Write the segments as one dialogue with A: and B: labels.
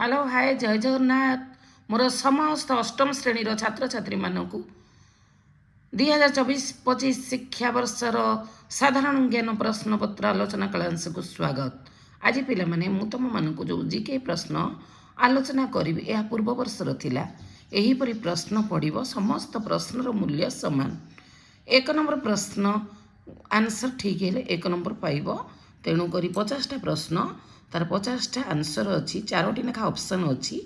A: Hello hi जय जगन्नाथ मोर समस्त अष्टम श्रेणी छात्र छात्री मानक 2024-25 शिक्षावर्षर साधारण ज्ञान प्रश्नपत्र आलोचना कलांश को स्वागत। आज पिला माने मु तुम मानक जो जीके प्रश्न आलोचना करी यह पूर्व वर्षर थिला एहीपरि प्रश्न पड़िबो। समस्त प्रश्नर मूल्य समान। एक नंबर प्रश्न आंसर ठीक है एक नंबर पाइब। तेणुक 50टा प्रश्न तार 50टा आंसर अच्छी 4टी लेखा ऑप्शन अच्छी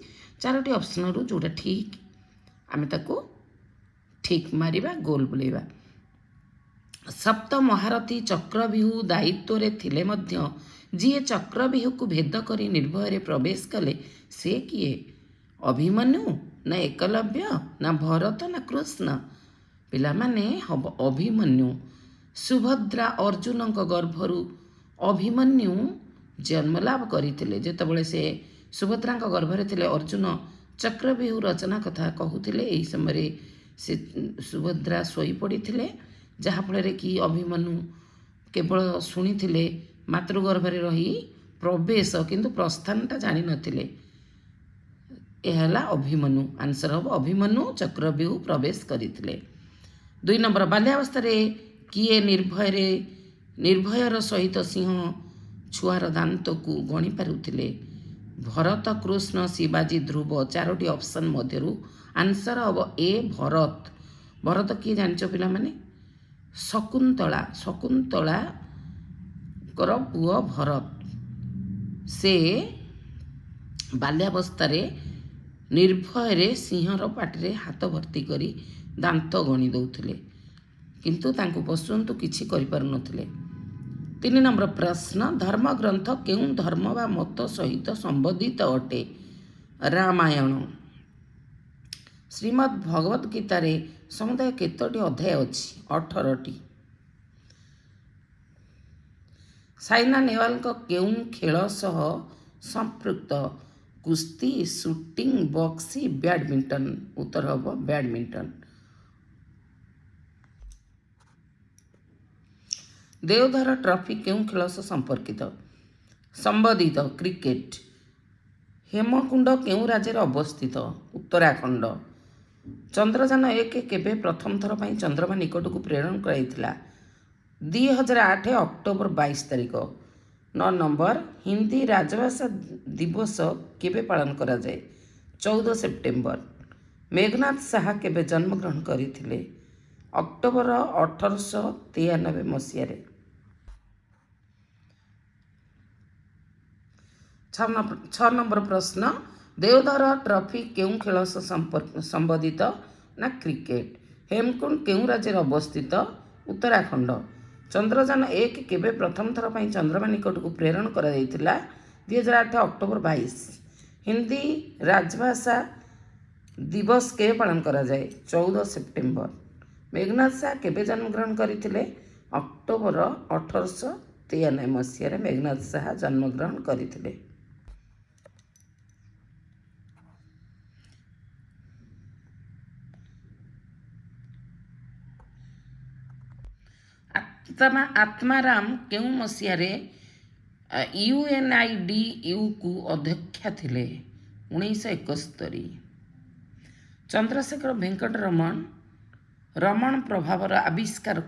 A: 4टी ऑप्शन रु जोटा ठीक आम ताको ठीक मारिबा गोल बुलेबा। सप्त महारथी चक्रव्यूह दायित्व रे थिले मध्य जी चक्रव्यूह को भेद करी निर्भय प्रवेश कले से किए? अभिमन्यु ना एकलव्य ना भरत ना कृष्ण? पिला माने हम अभिमन्यु। सुभद्रा अर्जुन गर्भरु अभिमन्यु जन्मलाभ करते जितेबाला से सुभद्रा गर्भरे थे अर्जुन चक्रव्यूह रचना कथा कहते यही समय से सुभद्रा शोई पड़ी जहाँफल कि अभिमन्यु केवल शुणी मातृगर्भरे रही प्रवेश किंतु प्रस्थानटा जानी नथिले। यह अभिमन्यु आंसर हम अभिमन्यु चक्रव्यूह प्रवेश करते। 2 नंबर बाल्यावस्था किए निर्भयर सहित सिंह छुआर दांत को गणी पारुथिले? भरत कृष्ण शिवाजी ध्रुव 4टी ऑप्शन मध्यरु आंसर हम ए भरत। भरत किए जानिच पिला माने शकुंतला शकुंतला कर पुओ भरत। से बाल्यावस्था निर्भय सिंहर पाटिरे हाथ भर्ती करी दांत गणी दौथिले किंतु तांको पशुंतु किछि करि पारु नथिले। 3 नंबर प्रश्न धर्मग्रंथ केउं धर्म वा मत सहित संबंधित अटे? रामायण। श्रीमद् भगवत गीता रे समुदाय केतोटी अध्याय अछि? 18टी। साइना नेहवाल केउं खेल सह संपृक्त? कुस्ती शूटिंग बॉक्सी बैडमिंटन? उत्तर हम बैडमिंटन। देवधर ट्रॉफी केउं खेल सह संपर्कित? संबंधित क्रिकेट। हेमकुंड केउं राज्य अवस्थित? उत्तराखंड। चंद्रयान 1 केबे प्रथम थर पर चंद्रमा निकट को प्रेरण कराइथिला? 2008 अक्टोबर 22 तारिख। 9 नंबर हिंदी राजभाषा दिवस केबे पालन करा जाए? 14 सेप्टेम्बर। मेघनाथ साहा केबे जन्मग्रहण करथिले? अक्टोबर 1893 मसीह। 6 नंबर प्रश्न देवधर ट्रॉफी केउं खेल सह संबंधित? ना क्रिकेट। हेमकुंड केउं राज्य अवस्थित? उत्तराखंड। चंद्रयान 1 केबे प्रथम थर पर चंद्रमा निकट को प्रेरण करा जाइथिला? 2008 अक्टोबर 22। हिंदी राजभाषा दिवस के पालन करा जाए? 14 सेप्टेम्बर। मेघनाथ साहा केबे जन्मग्रहण करथिले? अक्टोबर 1893 मसीह मेघनाथ साहा जन्मग्रहण करथिले। आत्माराम केउं मसीह UNIDU को अध्यक्ष थिले? 1971। चंद्रशेखर वेंकट रमण प्रभावर आविष्कार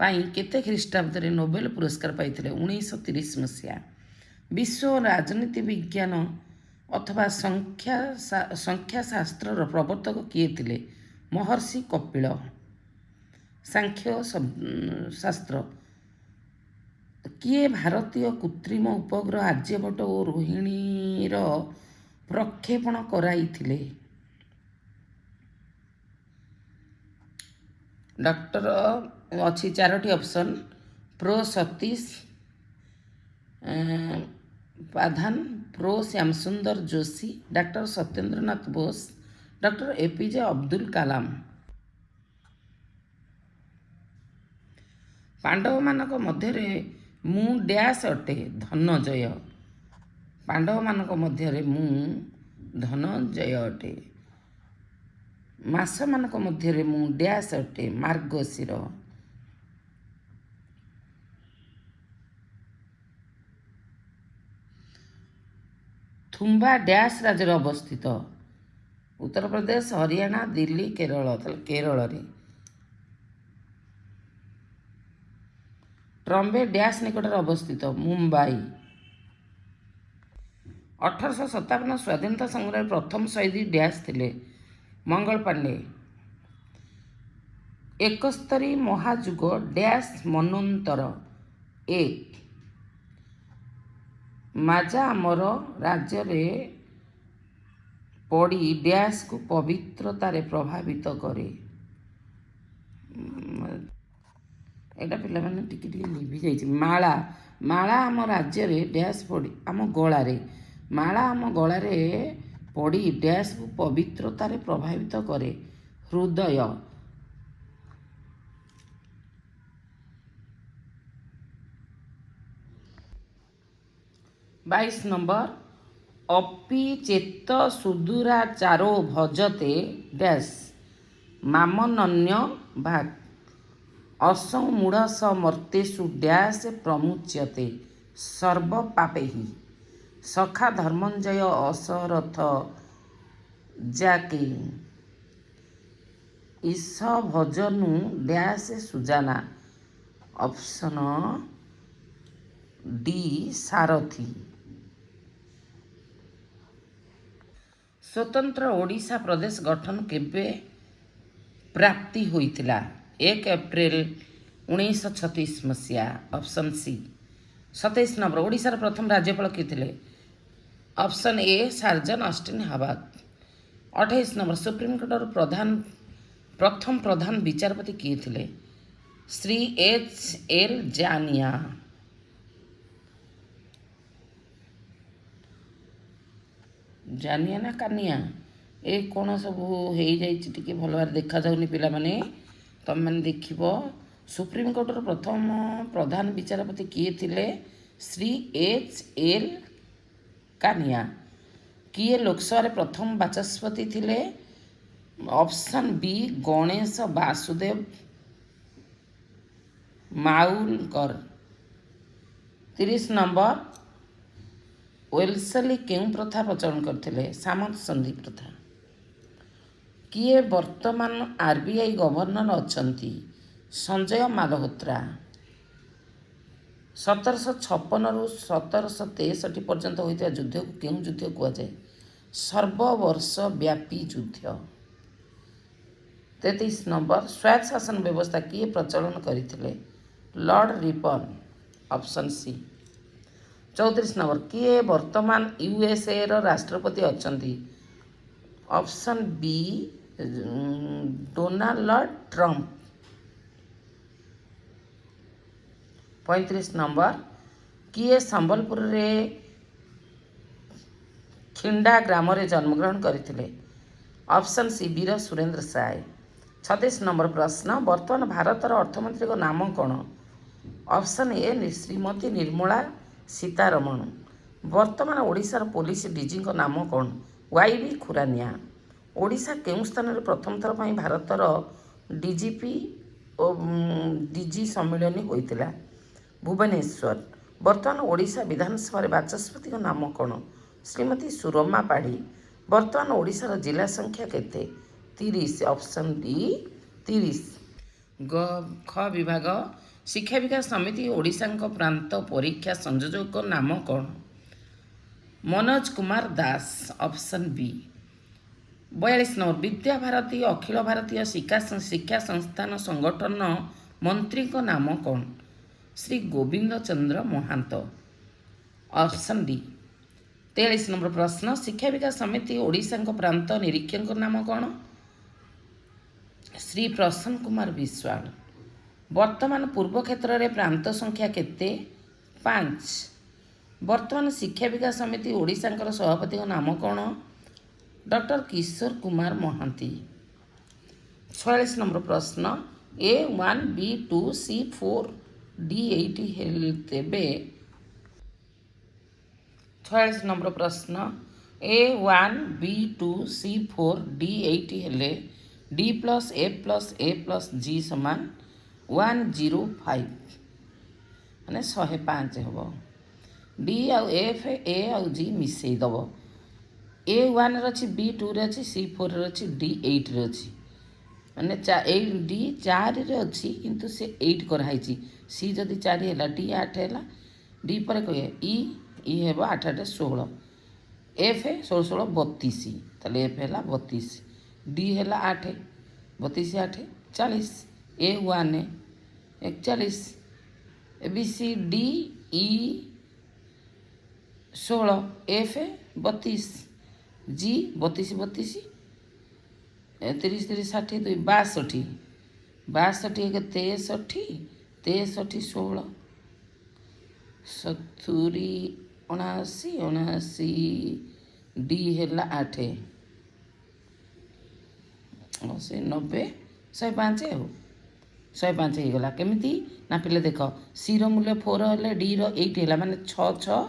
A: पाई केते ख्रीष्टाब्द नोबेल पुरस्कार पाइथिले? 1930 मसीहा। विश्व राजनीति विज्ञान अथवा संख्या शास्त्र प्रवर्तक किए थिले? महर्षि कपिल। सांख्य शास्त्र किए भारतीय कृत्रिम उपग्रह आर्यभट्ट और रोहिणी प्रक्षेपण कराइथिले? डॉक्टर अच्छी 4टी option pro Satish Pradhan, pro Shyamsundar Joshi, doctor Satyendranath Bose, doctor APJ Abdul Kalam. पांडव मानक मध्य मु डैश अटे? धनंजय। पांडव मानक मध्य मु धनंजय अटे। मास मानक मध्य मु डैश अटे? मार्गशीर। थुम्बा डैश राज्य अवस्थित उत्तर प्रदेश हरियाणा दिल्ली केरल केरल रे ट्रम्बे डैश निकट अवस्थित मुंबई 1857 स्वाधीनता संग्राम प्रथम शहीद डैश थिले मंगल पांडे 71 महाजुग डैश मनोन्तर 1 माजा आमर राज्य रे पड़ी डैश को पवित्रतारे प्रभावित करे एटा पिला माने टिके टिके लिभि जाइछि माला माला आम राज्य रे डैश पड़ी आम गला रे माला आम गला रे पड़ी डैश को पवित्रतारे प्रभावित करे हृदय 22 नंबर अपि चेत सुदूराचारो भजते डैश मामनन्य भाग असौ मूढ़स मर्तेषु डैश प्रमुच्यते सर्व पापेहि सखा धर्मंजय असरथ जाके ईश भजनु डैश सुजाना ऑप्शन डी सारथी स्वतंत्र ओडिशा प्रदेश गठन केबे प्राप्ति होइतिला 1 एप्रिल 1936 मसीहा ऑप्शन सी 27 नंबर ओडिशार प्रथम राज्यपाल किए थे option A sir John Austin Hubback 28 number सुप्रीमकोर्टर प्रथम प्रधान विचारपति किए थे श्री H.L. जानिया जानिया ना कानिया ए कौन सब हो जाइए भल भाव देखा जाऊनी पिला माने तुम मैंने देखिब सुप्रीमकोर्टर प्रथम प्रधान विचारपति किए थे श्री H.L. कानिया किए लोकसभा प्रथम बाचस्पति थे option B Ganesh Vasudev Mavalankar 30 number Wellesley केउं प्रथा प्रचलन करते सामंत संधि प्रथा किए वर्तमान आरबीआई गवर्नर अछंती संजय मालहोत्रा 1756 रु 1763 पर्यंत होता युद्ध को केउं युद्ध कहुए सर्ववर्ष व्यापी युद्ध 33 नंबर स्वायत्त शासन व्यवस्था किए प्रचलन करते lord Ripon option C 34 number किए वर्तमान यूएसए रो राष्ट्रपति अछंती option B Donald Trump 35 number किए संबलपुर रे खिंडा ग्राम रे जन्मग्रहण करथिले option C Veer Surendra Sai 36 number प्रश्न वर्तमान भारतर अर्थमंत्री को नाम कौन ऑप्शन ए श्रीमती निर्मला सीतारमण वर्तमान ओडिशार पुलिस डीजी को नाम कौन वाईबी खुरानिया ओडिशा केउं स्थान में प्रथम थर पर भारतर डीजीपी और डीजी सम्मेलन होता भुवनेश्वर वर्तमान ओडिशा विधानसभा बाचस्पति को नाम कौन श्रीमती सुरमा पाढ़ी वर्तमान ओडिशार जिला संख्या केते 30 ऑप्शन डी 30 ख विभाग शिक्षा विकास समिति ओडिशा प्रांत परीक्षा संयोजक नाम कौन Manoj Kumar Das option B 42 number Vidya Bharati Akhil Bharatiya शिक्षा संस्थान संगठन मंत्री को नाम कौन श्री गोविंद चंद्र महांत ऑप्शन डी 43 नंबर प्रश्न शिक्षा विकास समिति ओडिशा प्रांत निरीक्षक नाम कौन श्री प्रसन्न कुमार विश्वाल वर्तमान पूर्व क्षेत्र में प्रांत संख्या केते 5 वर्तमान शिक्षा विकास समिति ओडिशा सभापति नाम कौन डॉक्टर किशोर कुमार महांती 46 नंबर प्रश्न A1 B2 C4 D8 हेले तेबे 46 नंबर प्रश्न A1 B2 C4 D8 हेले D plus A plus G समान 105 माने 105 हम डी आउ एफ ए आउ जी मिसई दब A1 अच्छी B2 रे अच्छी C4 रे अच्छी D8 रे अच्छी माने D4 रे अच्छी किंतु से 8 कराई सी जदि 4 है D 8 है D पर कहे ई हेब 8 8 16 एफ 16 16 32 ताले एफ है 32 D है 8 32 8 40 A1 41 ABCD E 16 एफ 32 जी 32 32 30 30 60 2 62 62 एक 63 63 16 70 79 79 डी है 8 से 90 105 हो 105 हो गला केमिति ना पिले देख सी रो मूल्य 4 है डी रो 8 है माने 6 6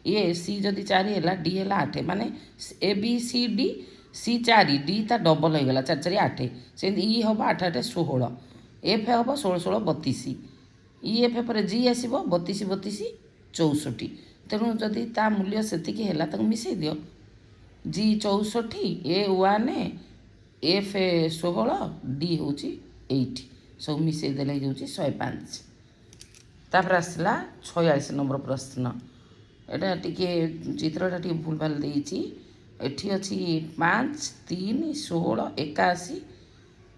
A: ये सी जदि 4 है डी है 8 माने A B C D C 4 D ता डबल हो गला 4 4 8 से ई हम 8 8 16 एफ हम 16 16 32 ई एफ पर जी आसब 32 32 64 तेणु जदि ता मूल्य सेतिकी है ताको मिसई दियो जी 64 A1 एफ 16 डी हूँ 8 सब मिसई देले हो 105 तापर आसला 46 नंबर प्रश्न एटा टिके चित्रटा टिके भूल भाल देइछि एठी अछि 5 3 16 81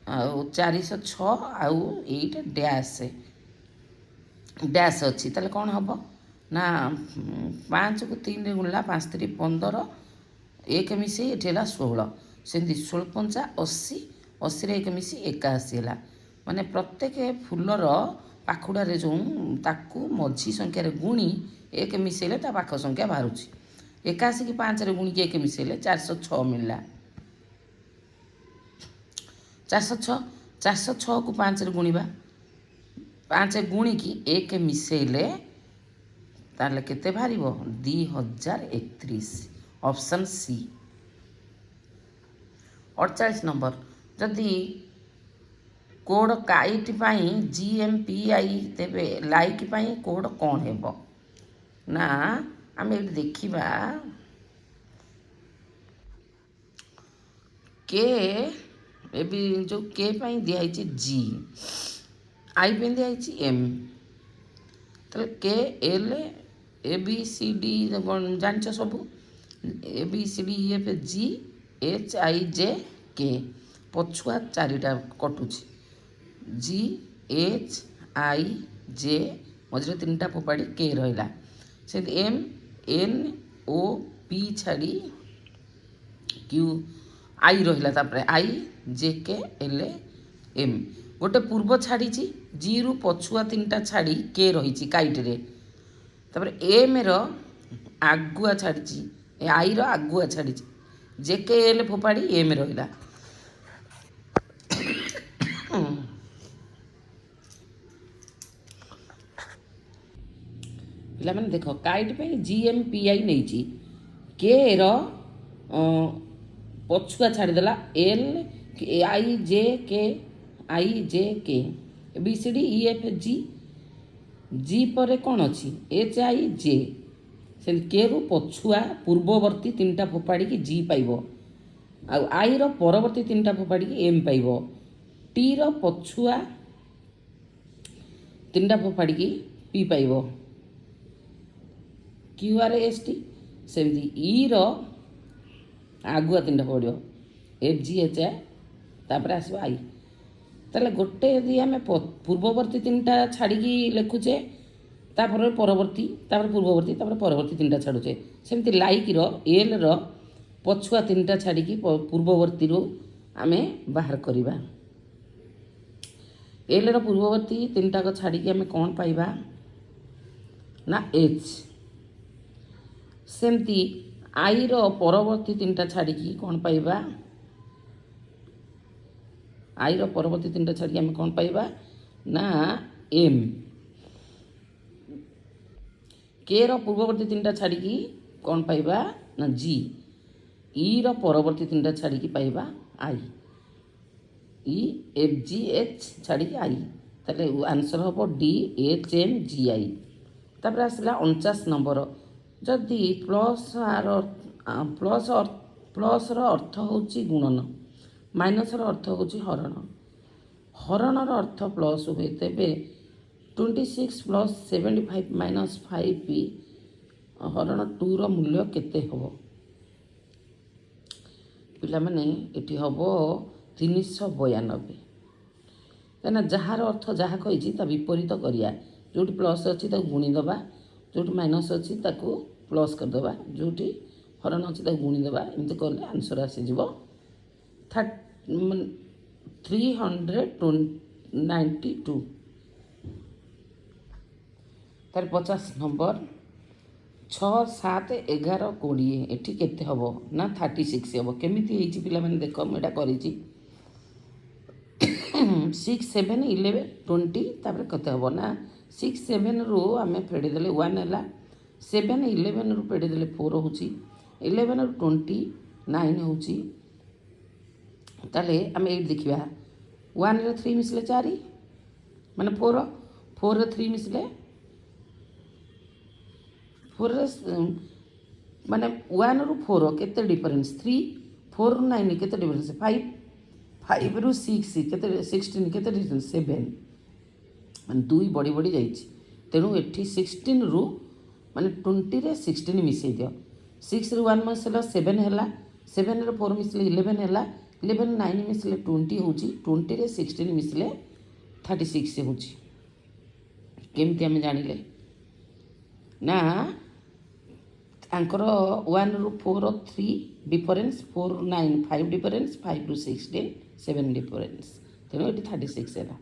A: आउ 406 आउ 8 डैश डैश अच्छी ताले कौन हम ना 5 को 3 रे गुणला 5 3 15 एक मिसे ये 16 सेमती 16 पंचा 80 80 रे एक मिसी 81 है माने प्रत्येक फूलर पाखुड़ारे जो ताकू मझी संख्यार गुणी एक मिसेले ता पाख संख्या बाहर 81 की 5 रे गुणी की एक मिसेले 406 मिलला 406 को 5 रे गुणीबा 5 गुणी की एक मिसेले ताले केते बाहरिबो 2031 ऑप्शन सी 48 नंबर जदि कोड काइट पाई GMPI तेबे लाइक पाई कोड कौन हेबो ना आम ये देखा के एबी जो के पाई दिखाई जी आई पे दिखाई एम तो के एल ABCD जान सब ABCD एफ जी HIJ के पछुआ 4टा कटुची GHIJ मझे 3टा फोपाड़ी के रहा से MNOP छाड़ी क्यू आई रहा IJKL M गोटे पूर्व छाड़ी जी रु पछुआ 3टा छाड़ी के रही काइट्रे एम आगुआ छाड़ी आई आगुआ छाड़ी JKL फोपाड़ी एम रहा पे देख काइट पे GMPI नहीं के पछुआ छाड़देला LIJK ABCD EFG जी पर कौन अच्छी HIJ से के रु पछुआ पूर्ववर्ती 3टा फोपाड़ी की जी पाइब आई परवर्ती 3टा फोपाड़ी की एम पाइब टी पछुआ 3टा फोपाड़ी की पी पाइब QRST सेमती ई आगुआ 3टा पड़ो FGHI तापर आसो आई ताले गोटे यदि आम पूर्ववर्ती 3टा छाड़ी लिखुचे तापर परवर्ती तापर पूर्ववर्ती तापर परवर्ती 3टा छाड़ुचे सेमती लाइक एल पछुआ 3टा छाड़ी पूर्ववर्ती आम बाहर करवा एल पूर्ववर्ती 3टा छाड़ी आम कौन पाइबा ना H सेमती आई परवर्ती 3टा छाड़ी कौन पाइबा आई परवर्ती 3टा छाड़ी आम कौन पाइबा ना एम के पूर्ववर्ती 3टा छाड़ी कौन पाइबा ना जी ई परवर्ती 3टा छाड़ी पाइबा आई EFGH छाड़ी आई ताले आंसर हम DHMGI तापर आसला 49 नंबर जदि प्लस ପ୍ଲସ୍ର ଅର୍ଥ ହେଉଛି ଗୁଣନ, ମାଇନସ୍ର ଅର୍ଥ ହେଉଛି ହରଣ। ହରଣର ଅର୍ଥ ପ୍ଲସ୍ ହୁଏ। ତେବେ 26 ପ୍ଲସ୍ 75 ମାଇନସ୍ 5 ହରଣ 2ର ମୂଲ୍ୟ କେତେ ହେବ? ପିଲାମାନେ ଏଠି ହେବ 392। କାହିଁକିନା ଯାହାର ଅର୍ଥ ଯାହା କହିଛି ତା ବିପରୀତ କରିବା। ଯେଉଁଠି ପ୍ଲସ୍ ଅଛି ତାକୁ ଗୁଣିଦେବା, ଯେଉଁଠି ମାଇନସ୍ ଅଛି ତାକୁ ପ୍ଲସ୍ କରିଦେବା, ଯେଉଁଠି ହରଣ ଅଛି ତାକୁ ଗୁଣିଦେବା। ଏମିତି କଲେ ଆନ୍ସର୍ ଆସିଯିବ 392। ତାର 50 ନମ୍ବର 6, 7, 11, 20 ଏଠି କେତେ ହେବ ନା 36 ହେବ। କେମିତି ହେଇଛି ପିଲାମାନେ ଦେଖ, ମୁଁ ଏଇଟା କରିଛି 6, 7, 11, 20 ତାପରେ କେତେ ହେବ ନା 6, 7ରୁ ଆମେ ଫେଡ଼ିଦେଲେ 1 ହେଲା, 7, 11ରୁ ଫେଡ଼ିଦେଲେ 4 ହେଉଛି, 11ରୁ 29 ହେଉଛି। ତାହେଲେ ଆମେ ଏଇଠି ଦେଖିବା 1ରେ 3 ମିଶିଲେ 4 ମାନେ 4, 4ରେ 3 ମିଶିଲେ 4ରେ ମାନେ 1ରୁ 4 କେତେ ଡିଫରେନ୍ସ 3, 4ରୁ 9 କେତେ ଡିଫରେନ୍ସ 5, 5ରୁ 6 କେତେ 16 କେତେ ଡିଫରେନ୍ସ 7, ମାନେ 2 ବଢ଼ି ବଢ଼ି ଯାଇଛି। ତେଣୁ ଏଠି 16ରୁ ମାନେ 20ରେ 16 ମିଶାଇ ଦିଅ। 6ରୁ 1 ମିଶିଲେ 7 ହେଲା, 7ରେ 4 ମିଶିଲେ 11 ହେଲା, 11 9 ମିଶିଲେ 20 ହେଉଛି, 20ରେ 16 ମିଶିଲେ 36 ହେଉଛି। କେମିତି ଆମେ ଜାଣିଲେ ନା ତାଙ୍କର 1ରୁ 4 3 ଡିଫରେନ୍ସ, 4ରୁ 9 5 ଡିଫରେନ୍ସ, 5ରୁ 16 7 ଡିଫରେନ୍ସ। ତେଣୁ ଏଠି 36 ହେଲା।